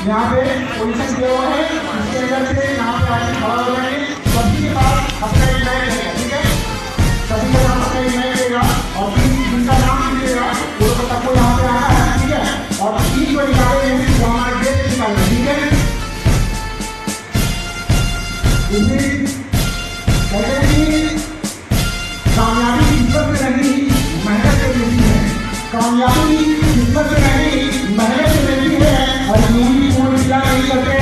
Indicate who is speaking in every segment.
Speaker 1: यहाँ पे पोजीशन दिया हुआ है, इसके अंदर से यहाँ पे आके खड़ा हो जाएंगे। सभी के पास अपना एक मैच रहेगा, ठीक है? सभी के पास अपना एक मैच रहेगा और जिनका नाम मिलेगा वो तो सबको यहाँ पे आना है, ठीक है? और तीन जो निकालेंगे वो हमारे देश निकालेंगे, ठीक है? इसी कहते हैं कि कामयाबी किस्मत से नहीं मेहनत से मिलती है। कामयाबी किस्मत से नहीं मेहनत से मिलती है। और यूं फूल खिला नहीं करते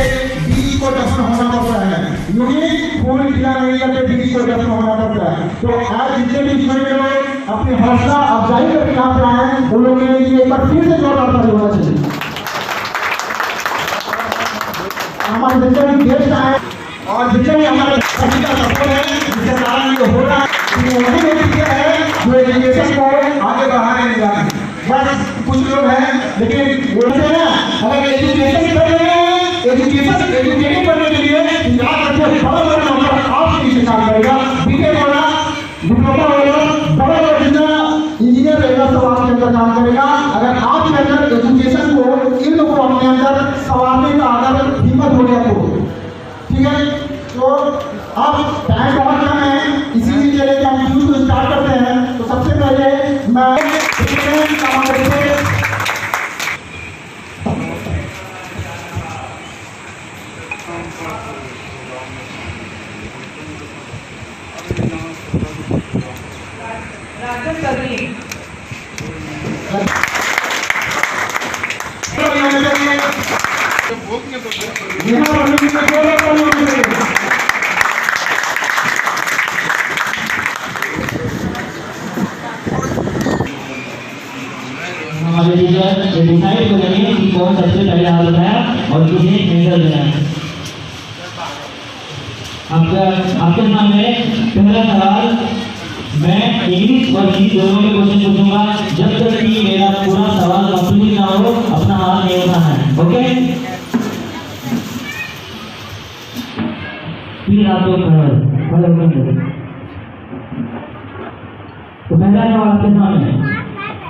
Speaker 1: बीज को दफन होना पड़ता है। यूं फूल खिला नहीं करते बीज को दफन होना पड़ता है। तो आज जितने भी स्टूडेंट लोग अपनी हौसला अफजाई करके यहाँ पे आए हैं उन लोगों के लिए एक बार फिर से जोरदार ताली होना चाहिए। हमारे जितने भी गेस्ट आए और जितने भी हमारे सभी का सपोर्ट है जिसके कारण ये हो रहा है, वही व्यक्ति है जो एजुकेशन को आगे बढ़ाने नहीं जा रहे। बस कुछ लोग हैं लेकिन बोलते हैं ना, अगर एजुकेशन कर रहे हैं एजुकेशन करने के लिए याद रखिए बड़ा बड़ा नंबर आपसे नीचे काम करेगा। बीटेक वाला डिप्लोमा वाला बड़ा बड़ा जितना इंजीनियर रहेगा सब आपके अंदर काम करेगा। अगर आपके अंदर एजुकेशन को इल्म को अपने अंदर संवारने का अगर हिम्मत हो गया तो ठीक है। तो अब टाइम बहुत कम है, इसीलिए चले हम न्यूज को स्टार्ट करते हैं। तो सबसे पहले मैं
Speaker 2: हमारे टीचर ये डिसाइड करेंगे कि कौन सबसे पहले हाथ उठाया और किसे मेडल देना है। आपके सामने पहला सवाल मैं इंग्लिश और हिंदी दोनों में क्वेश्चन पूछूंगा। जब तक कि मेरा पूरा सवाल कंप्लीट ना हो अपना हाथ नहीं उठाना है, ओके? प्लीज आप लोग खड़े होकर तो पहला सवाल आपके सामने,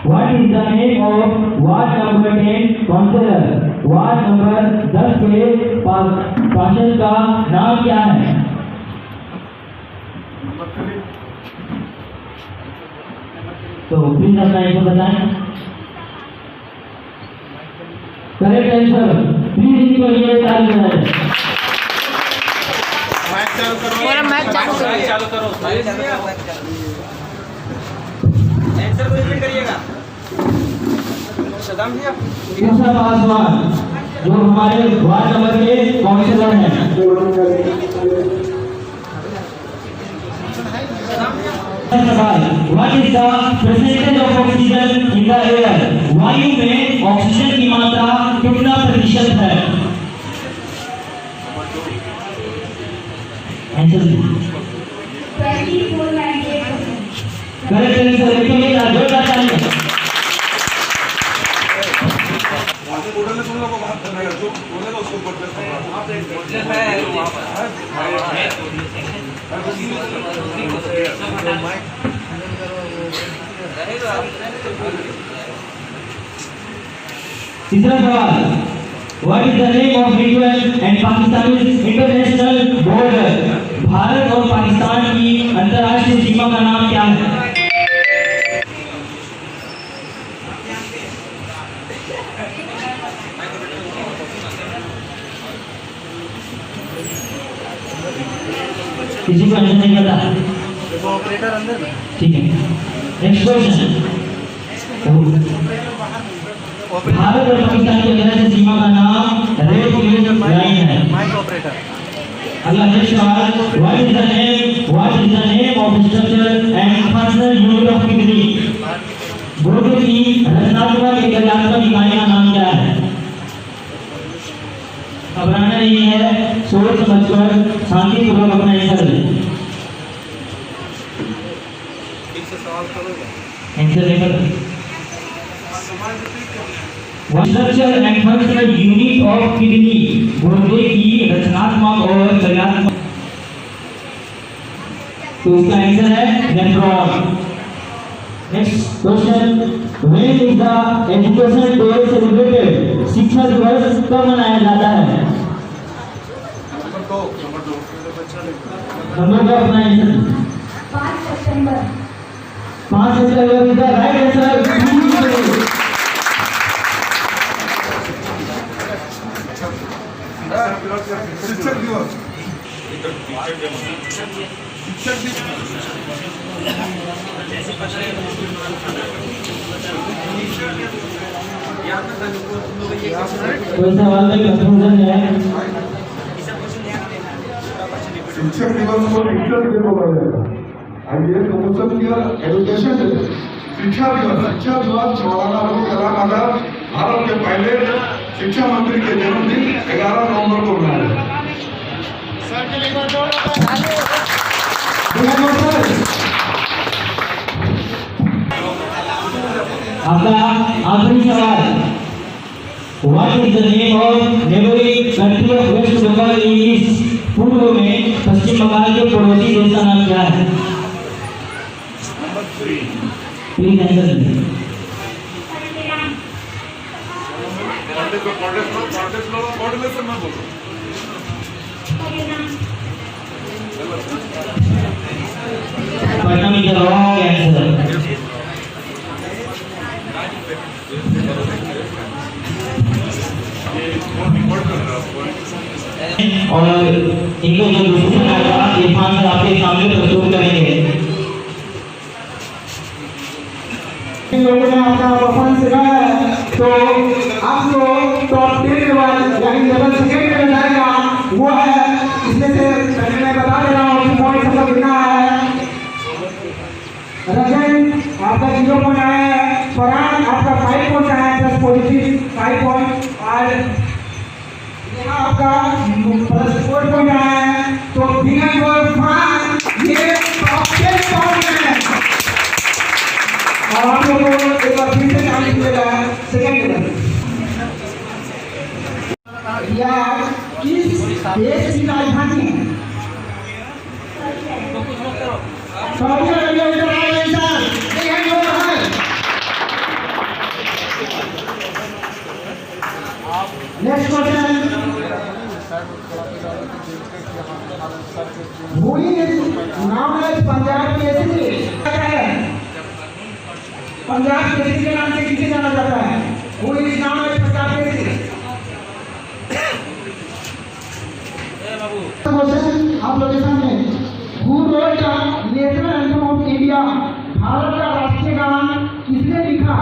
Speaker 2: What is the name of ward number 10 councillor? Ward number 10 के पार्षद का नाम क्या है? तो प्लीज अपना आंसर बताएं। करेक्ट आंसर, प्लीज इनको ये ताली बजाएं।
Speaker 3: माइक चालू करो, चालू करो। आंसर को रिपीट करिएगा। सदाम भैया
Speaker 2: दूसरा सवाल जो हमारे वार्ड नंबर के काउंसलर हैं, सवाल what is the percentage of oxygen in the air? वायु में ऑक्सीजन की मात्रा कितना प्रतिशत है? आंसर 24.98%। करेक्ट आंसर लिखिए, जोरदार ताली।
Speaker 4: बोलने तुम लोगों को बात करना है, जो बोलेगा उसको बोल देना है।
Speaker 2: तीसरा सवाल what is the name of Indian and Pakistani international border? Bharat और पाकिस्तान की अंतर्राष्ट्रीय सीमा का नाम क्या है? किसी को आंसर नहीं पता?
Speaker 3: देखो ऑपरेटर अंदर में,
Speaker 2: ठीक है। नेक्स्ट क्वेश्चन, भारत और पाकिस्तान के अंतर्राष्ट्रीय सीमा का नाम रेड लाइन है।
Speaker 3: Mike operator.
Speaker 2: अगला नेक्स्ट सवाल what is the name of structure and functional unit of kidney? गुर्दे की रचनात्मक क्रियात्मक इकाई का नाम क्या है? घबराना नहीं है, सोच समझकर शांतिपूर्वक अपना आंसर दें। आंसर नहीं पता। Structure and functional unit of kidney, गुर्दे की रचनात्मक और कार्यात्मक। तो इसका आंसर है nephron. Next question, when is the education day celebrated? शिक्षा दिवस कब मनाया जाता है? नंबर दो अपना answer.
Speaker 5: 5 September.
Speaker 2: 5 September is the right answer.
Speaker 4: शिक्षक दिवस। शिक्षक दिवस।
Speaker 2: कोई सवाल में कंफ्यूजन है?
Speaker 4: शिक्षक दिवस को टीचर डे बोला जाएगा। और ये प्रमोशन किया एजुकेशन डे। शिक्षा दिवस मौलाना अबुल कलाम आजाद भारत के पहले शिक्षा मंत्री के जन्मदिन 11 नवंबर को मनाया जाएगा।
Speaker 2: आपका आखिरी सवाल, what is the name of neighbouring country of West Bengal in east? पूर्व में पश्चिम बंगाल के पड़ोसी देश का नाम क्या है? प्लीज आंसर दीजिए। पटना में रॉन्ग आंसर। और इनको जो दूसरा आएगा इरफान सर आपके सामने प्रस्तुत करेंगे।
Speaker 1: इन लोगों ने अपना परफॉर्मेंस दिखाया है, तो आपको टॉप 10 लेवल यानी लेवल सेकंड में जाएगा वो है। इसमें से पहले मैं बता दे रहा हूँ कि पॉइंट सबका कितना है। रजन आपका 0 पॉइंट आया है, फरहान आपका 5 पॉइंट आया है प्लस पॉजिटिव 5 पॉइंट, और यहाँ आपका प्लस 4 पॉइंट आया है। तो बिना और फरहान ये टॉप 10 पॉइंट है। और आप लोगों को एक बार फिर से नाम लिखिएगा सेकंड लेवल। यार किस देश की राजधानी है? Saudi Arabia. इधर आए इंसान ये है जो है। नेक्स्ट क्वेश्चन, हुई नाम है पंजाब केसरी है। पंजाब केसरी के नाम से किसे जाना जाता है? हुई नाम है पंजाब केसरी। क्वेश्चन आप लोगों के सामने, who wrote the national anthem of India? Bharat का राष्ट्रीय गान किसने लिखा?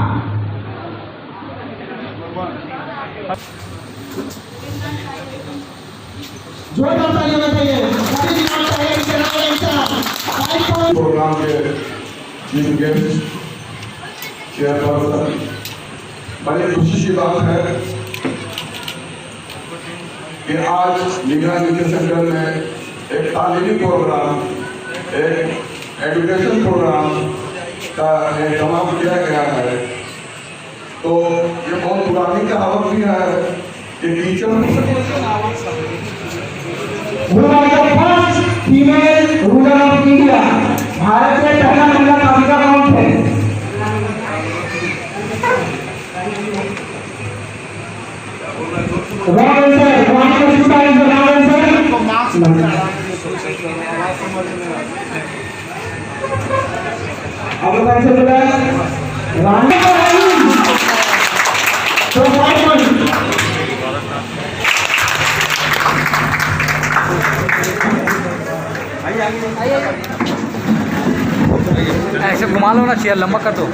Speaker 1: जोरदार तालियां बजाइए। सभी नाम चाहिए इनके नाम इंसान।
Speaker 4: प्रोग्राम के चीफ गेस्ट चेयरपर्सन, बड़ी खुशी की बात है कि आज निगरान नीति सेंटर में एक तालीमी प्रोग्राम, एक एजुकेशन प्रोग्राम का इंतजाम किया गया है। तो ये बहुत पुरानी कहावत भी है कि teacher
Speaker 1: female ruler of India, Bharat में पहला महिला तालिका कौन थे? Wrong answer. वन का शुदा इज द रॉन्ग आंसर। अब लोग आंसर बोला रॉन्ग। तो 5 पॉइंट।
Speaker 3: ऐसे घुमा लो ना, चेयर लंबा कर दो।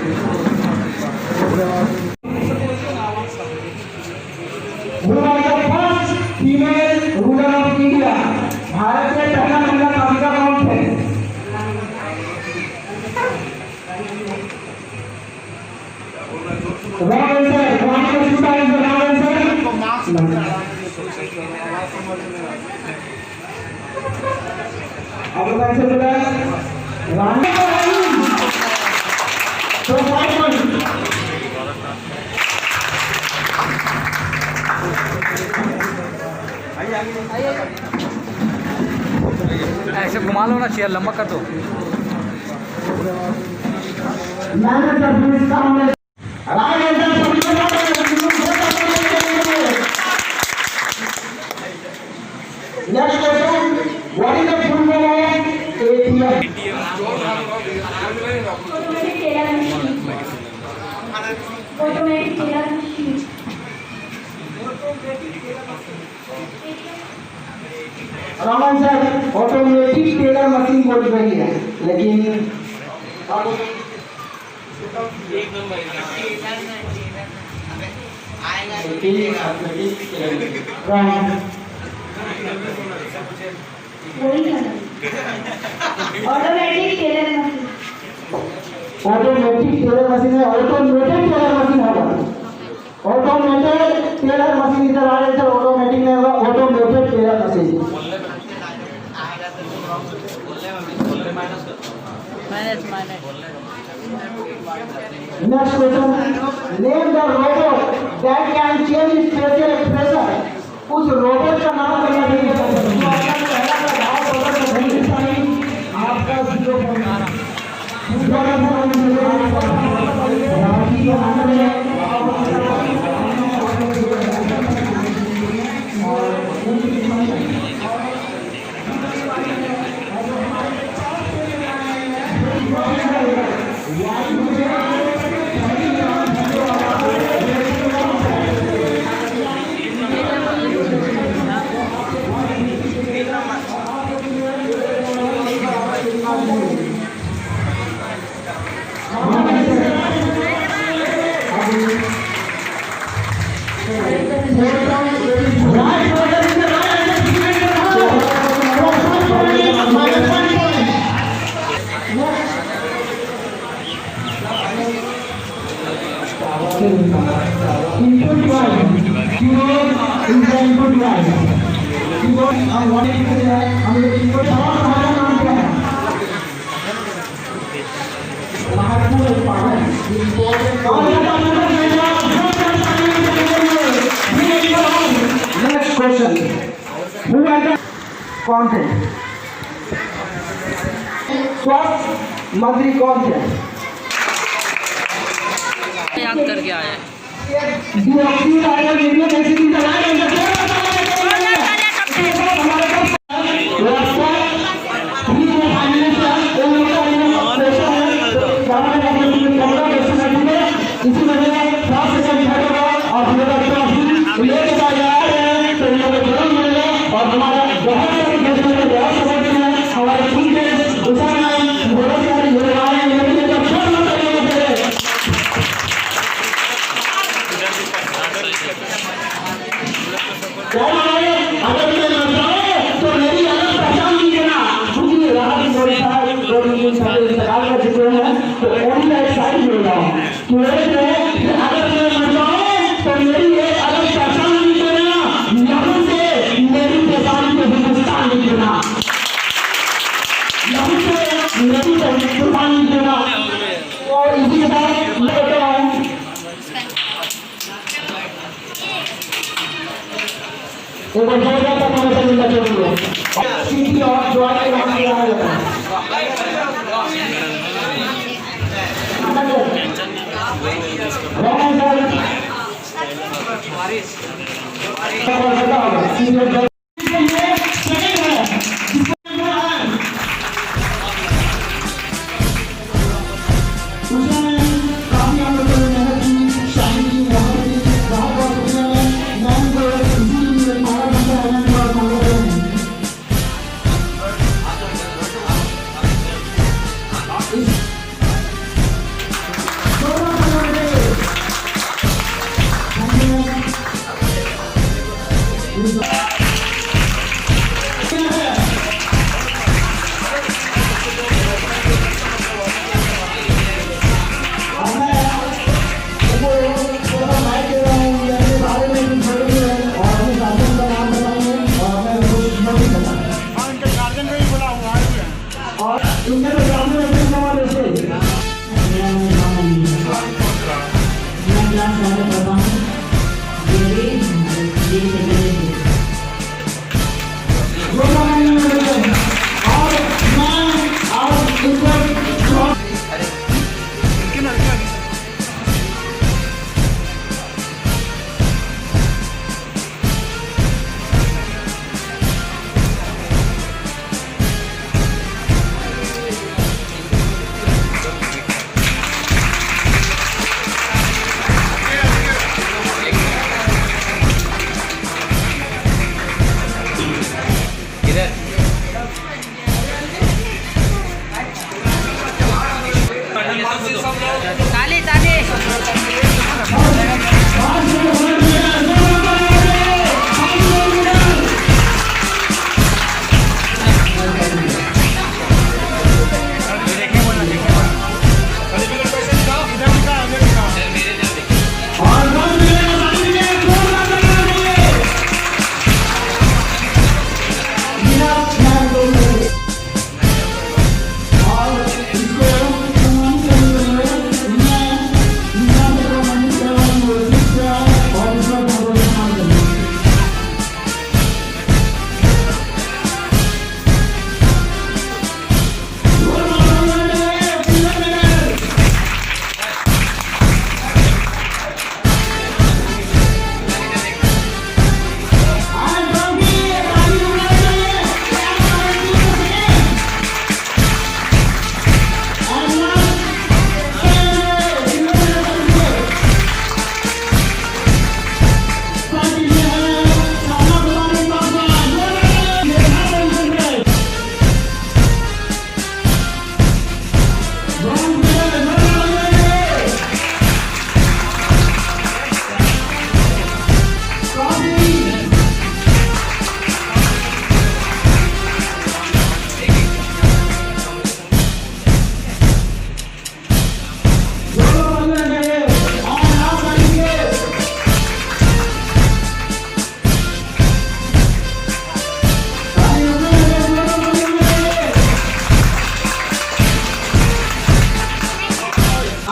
Speaker 1: Female ruler of India, Bharat में पहला महिला तालिका कौन थे? Wrong answer. वन का शुदा इज द रॉन्ग आंसर। अब लोग आंसर बोला रॉन्ग।
Speaker 3: घुमा लो ना, चेयर लंबा कर दो।
Speaker 1: मैनेजर पुलिस का हमने next question, what is the full form of ATM?
Speaker 5: Automatic teller machine.
Speaker 1: Raman sir automatic teller machine बोल रही है, लेकिन
Speaker 5: Automatic teller machine.
Speaker 1: Automatic teller machine है, ऑटोमेटेड टेलर मशीन होगा। ऑटोमेटेड टेलर मशीन इधर आ रही है, ऑटोमेटिक नहीं होगा, automated teller machine. Next question, name the robot that can change it's facial expression. उस रोबोट का नाम बताइए जो आपका चेहरा का भाव बदल कर नहीं पाएगी। आपका 0.8 input wise, keyboard is the input wise. Keyboard हम वाले लिखते हैं, हम लोग keyboard हमारा नाम क्या है? महात्मा पावन। Next question, who has the content? Swast Madri content.
Speaker 3: याद करके आए।
Speaker 1: डिऑक्सी आयरन वीडियो कैसी चीज है? इसी में 7 सेकंड हटेगा और लेके और हमारा बहुत सारे दोस्तों ने बहुत सपोर्ट किया है। हमारे खुद के उसाना बहुत सारे योजनाएं हैं, लेकिन जब छोड़ मत करिए अगर मैं मर जाऊं तो मेरी अलग पहचान लीजिए ना। मुझे राहत मोदी साहब सरकार कर चुके हैं, तो उनका एक साइड मिल रहा हूँ कि अगर मैं मर जाऊं तो मेरी एक अलग पहचान लीजिए ना। यहाँ से मेरी पहचान को हिंदुस्तान लीजिए ना, यहाँ से मेरी हिंदुस्तान लीजिए ना। और इसी के साथ मैं कहता हूँ एक बार जोरदार तालियां मिलना चाहिए। सीधी और जोर के नाम से आया जाता है।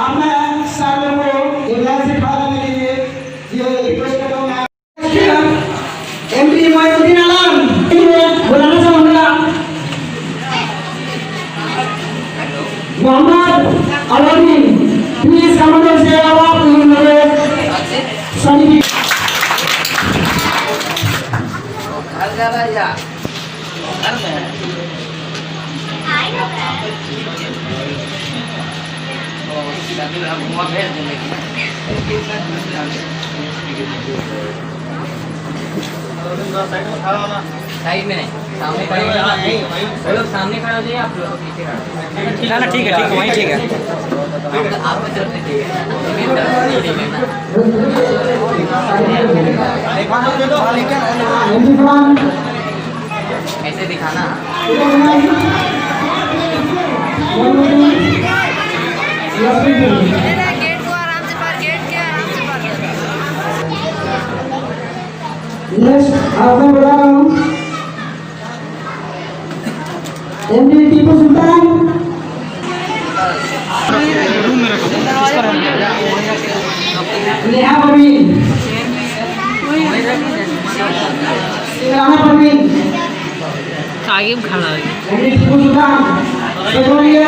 Speaker 1: अब मैं सारों को एक लाइन से खड़ा करने के लिए ये रिक्वेस्ट करता हूँ। एमपी मोइनुद्दीन आलम बुलाना चाहूँगा। मोहम्मद अलाउद्दीन प्लीज कमेंट से आप मेरे सभी
Speaker 3: साइड में नहीं, सामने खड़े हो जाइए। वो लोग सामने खड़े हो जाइए, आप लोग पीछे खड़े हो। ना ठीक है, वहीं ठीक है। आपकी तरफ से ठीक है, मेरी तरफ से नहीं लेना। ऐसे दिखाना।
Speaker 6: गेट को आराम से पार, गेट के आराम से पार कर।
Speaker 1: नेक्स्ट मैं बुला रहा हूँ एमडी टीपू सुल्तान। नेहा परवीन, राना परवीन,
Speaker 3: आगे में खड़ा है।
Speaker 1: एमडी टीपू सुल्तान पेट्रोलिया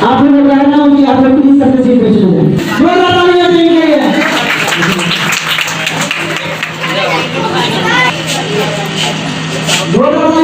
Speaker 1: आप लोग कहना हो कि आप लोग किस तरह से पेश होंगे। जोरदार तालियां देंगे। जोरदार